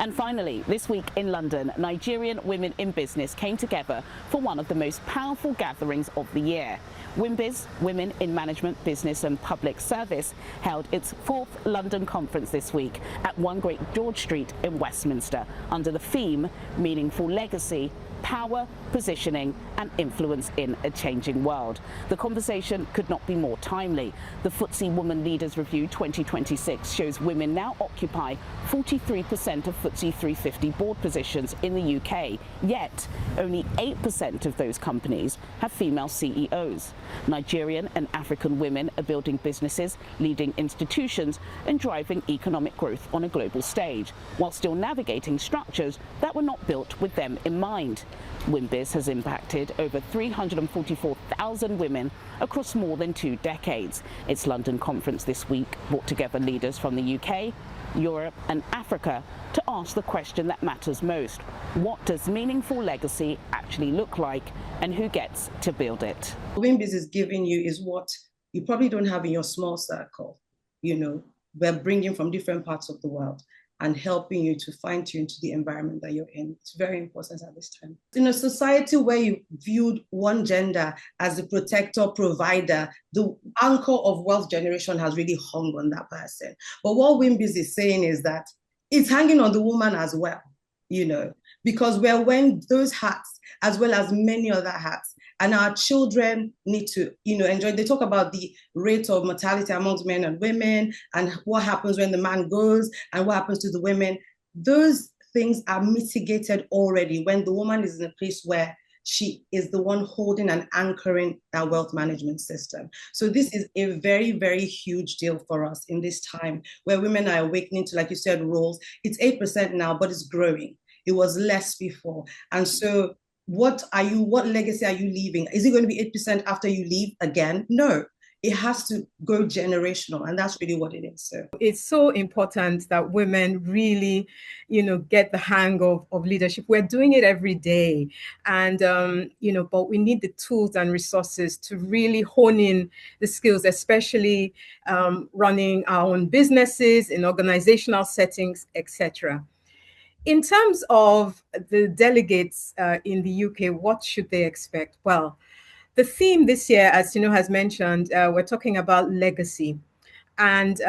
And finally, this week in London, Nigerian women in business came together for one of the most powerful gatherings of the year. WIMBIZ, Women in Management, Business and Public Service, held its fourth London conference this week at 1 Great George Street in Westminster under the theme Meaningful Legacy, Power, Positioning and Influence in a Changing World. The conversation could not be more timely. The FTSE Woman Leaders Review 2026 shows women now occupy 43% of FTSE 350 board positions in the UK, yet only 8% of those companies have female CEOs. Nigerian and African women are building businesses, leading institutions and driving economic growth on a global stage, while still navigating structures that were not built with them in mind. WIMBIZ has impacted over 344,000 women across more than 2 decades. Its London conference this week brought together leaders from the UK, Europe and Africa to ask the question that matters most. What does meaningful legacy actually look like and who gets to build it? What WIMBIZ is giving you is what you probably don't have in your small circle. We're bringing from different parts of the world and helping you to fine tune to the environment that you're in. It's very important at this time. In a society where you viewed one gender as the protector, provider, the anchor of wealth generation has really hung on that person. But what WIMBIZ is saying is that it's hanging on the woman as well, because we're wearing those hats as well as many other hats. And our children need to, enjoy. They talk about the rate of mortality amongst men and women and what happens when the man goes and what happens to the women. Those things are mitigated already when the woman is in a place where she is the one holding and anchoring that wealth management system. So this is a very, very huge deal for us in this time where women are awakening to, like you said, roles. It's 8% now, but it's growing. It was less before. And so what legacy are you leaving? Is it going to be 8% after you leave again? No, it has to go generational, and that's really what it is. So it's so important that women really, get the hang of leadership. We're doing it every day, and but we need the tools and resources to really hone in the skills, especially running our own businesses in organizational settings, etc. In terms of the delegates in the UK, what should they expect? Well, the theme this year, as has mentioned, we're talking about legacy. And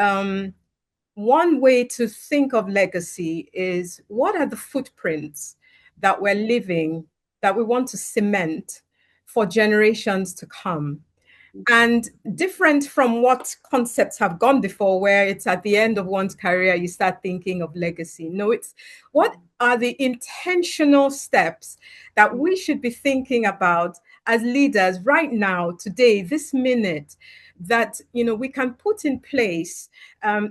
one way to think of legacy is, what are the footprints that we're leaving that we want to cement for generations to come? And different from what concepts have gone before, where it's at the end of one's career, you start thinking of legacy. No, it's what are the intentional steps that we should be thinking about as leaders right now, today, this minute, that we can put in place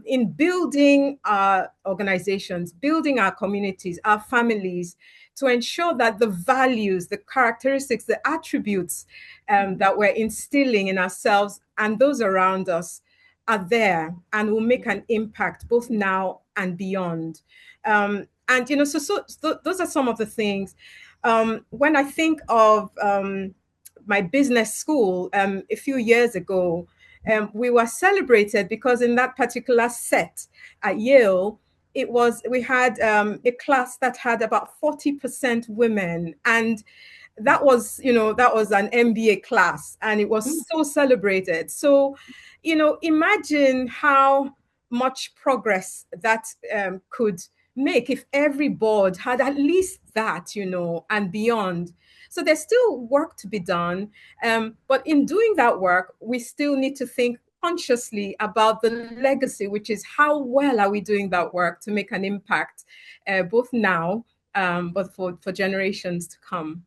in building our organizations, building our communities, our families, to ensure that the values, the characteristics, the attributes that we're instilling in ourselves and those around us are there and will make an impact both now and beyond. So those are some of the things. When I think of my business school a few years ago, we were celebrated because in that particular set at Yale, we had a class that had about 40% women, and that was an MBA class, and it was so celebrated. So, imagine how much progress that could make if every board had at least that, and beyond. So there's still work to be done, but in doing that work, we still need to think consciously about the legacy, which is how well are we doing that work to make an impact, both now, but for generations to come.